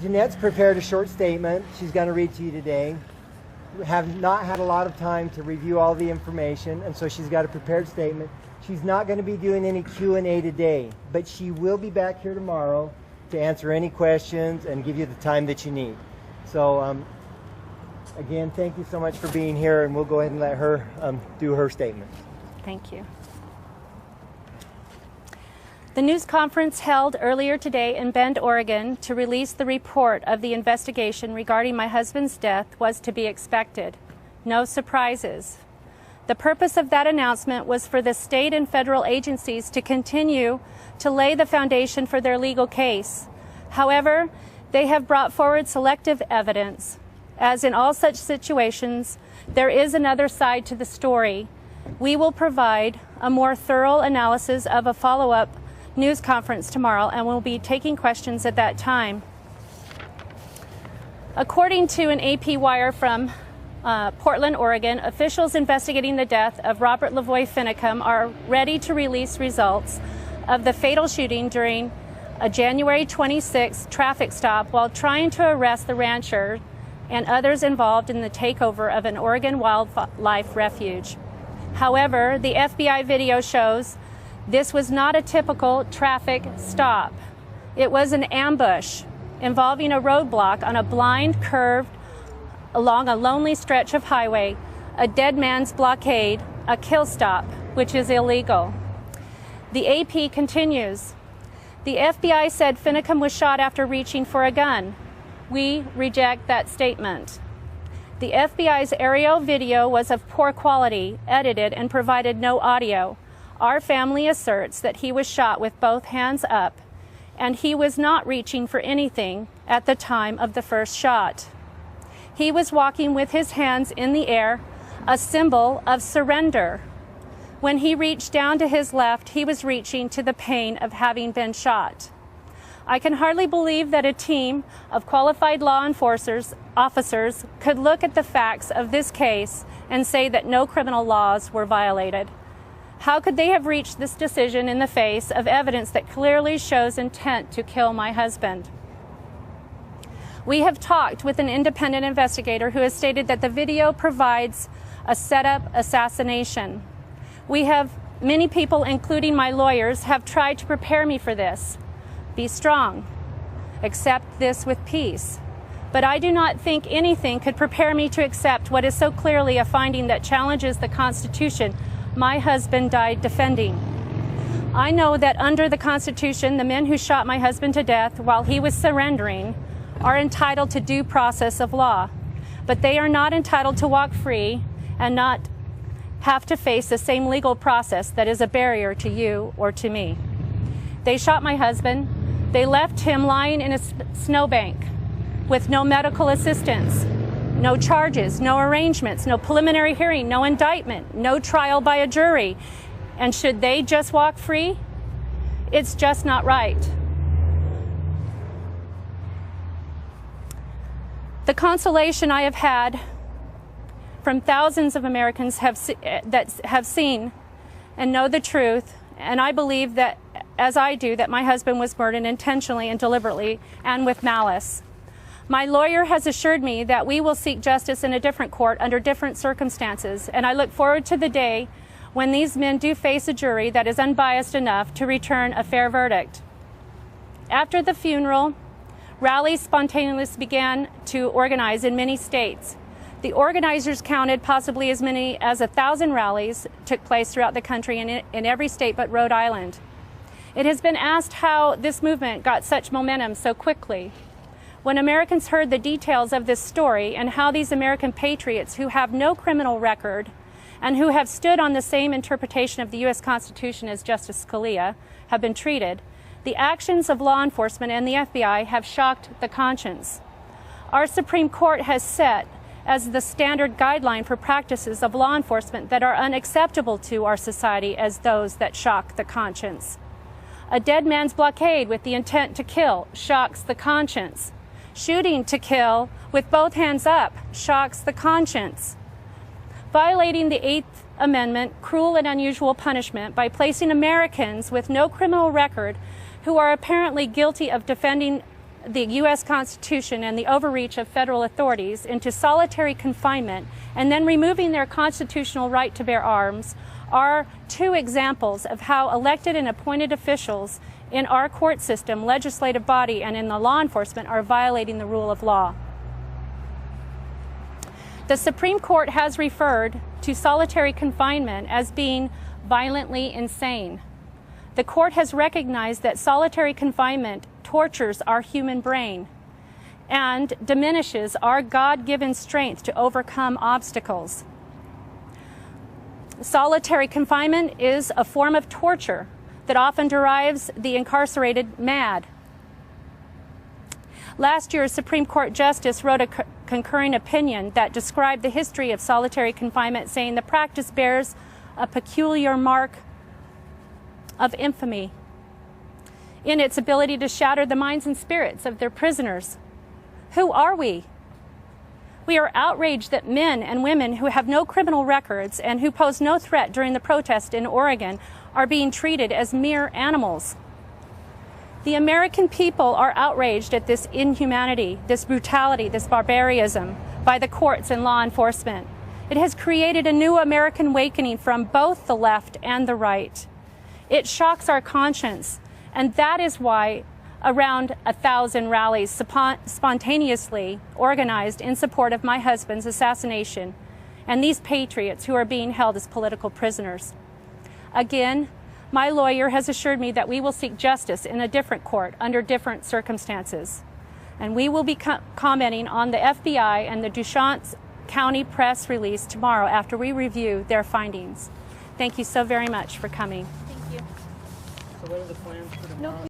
Jeanette's prepared a short statement she's going to read to you today. We have not had a lot of time to review all the information, and so she's got a prepared statement. She's not going to be doing any Q&A today, but she will be back here tomorrow to answer any questions and give you the time that you need. So again, thank you so much for being here, and we'll go ahead and let her do her statement. Thank you. The news conference held earlier today in Bend, Oregon, to release the report of the investigation regarding my husband's death was to be expected. No surprises. The purpose of that announcement was for the state and federal agencies to continue to lay the foundation for their legal case. However, they have brought forward selective evidence. As in all such situations, there is another side to the story. We will provide a more thorough analysis of a follow-up news conference tomorrow, and we'll be taking questions at that time. According to an AP wire from Portland, Oregon, officials investigating the death of Robert Lavoy Finicum are ready to release results of the fatal shooting during a January 26 traffic stop while trying to arrest the rancher and others involved in the takeover of an Oregon wildlife refuge. However, the FBI video shows this was not a typical traffic stop. It was an ambush involving a roadblock on a blind curve along a lonely stretch of highway, a dead man's blockade, a kill stop, which is illegal. The AP continues. The FBI said Finicum was shot after reaching for a gun. We reject that statement. The FBI's aerial video was of poor quality, edited, and provided no audio. Our family asserts that he was shot with both hands up, and he was not reaching for anything at the time of the first shot. He was walking with his hands in the air, a symbol of surrender. When he reached down to his left, he was reaching to the pain of having been shot. I can hardly believe that a team of qualified law enforcement officers could look at the facts of this case and say that no criminal laws were violated. How could they have reached this decision in the face of evidence that clearly shows intent to kill my husband? We have talked with an independent investigator who has stated that the video provides a setup assassination. Many people, including my lawyers, have tried to prepare me for this. Be strong. Accept this with peace. But I do not think anything could prepare me to accept what is so clearly a finding that challenges the Constitution my husband died defending. I know that under the Constitution, the men who shot my husband to death while he was surrendering are entitled to due process of law, but they are not entitled to walk free and not have to face the same legal process that is a barrier to you or to me. They shot my husband. They left him lying in a snowbank with no medical assistance, no charges, no arrangements, no preliminary hearing, no indictment, no trial by a jury. And should they just walk free? It's just not right. The consolation I have had from thousands of Americans that have seen and know the truth, and I believe that, as I do, that my husband was murdered intentionally and deliberately and with malice. My lawyer has assured me that we will seek justice in a different court under different circumstances, and I look forward to the day when these men do face a jury that is unbiased enough to return a fair verdict. After the funeral, rallies spontaneously began to organize in many states. The organizers counted possibly as many as 1,000 rallies took place throughout the country in every state but Rhode Island. It has been asked how this movement got such momentum so quickly. When Americans heard the details of this story and how these American patriots who have no criminal record and who have stood on the same interpretation of the U.S. Constitution as Justice Scalia have been treated, the actions of law enforcement and the FBI have shocked the conscience. Our Supreme Court has set as the standard guideline for practices of law enforcement that are unacceptable to our society as those that shock the conscience. A dead man's blockade with the intent to kill shocks the conscience. Shooting to kill with both hands up shocks the conscience. Violating the Eighth Amendment, cruel and unusual punishment by placing Americans with no criminal record who are apparently guilty of defending the U.S. Constitution and the overreach of federal authorities into solitary confinement and then removing their constitutional right to bear arms are two examples of how elected and appointed officials in our court system, legislative body, and in the law enforcement are violating the rule of law. The Supreme Court has referred to solitary confinement as being violently insane. The court has recognized that solitary confinement tortures our human brain and diminishes our God-given strength to overcome obstacles. Solitary confinement is a form of torture that often drives the incarcerated mad. Last year, a Supreme Court justice wrote a concurring opinion that described the history of solitary confinement, saying the practice bears a peculiar mark of infamy in its ability to shatter the minds and spirits of their prisoners. Who are we? We are outraged that men and women who have no criminal records and who pose no threat during the protest in Oregon are being treated as mere animals. The American people are outraged at this inhumanity, this brutality, this barbarism by the courts and law enforcement. It has created a new American awakening from both the left and the right. It shocks our conscience, and that is why around 1,000 rallies spontaneously organized in support of my husband's assassination and these patriots who are being held as political prisoners. Again, my lawyer has assured me that we will seek justice in a different court under different circumstances. And we will be commenting on the FBI and the Deschamps County press release tomorrow after we review their findings. Thank you so very much for coming. Thank you. So what are the plans for tomorrow?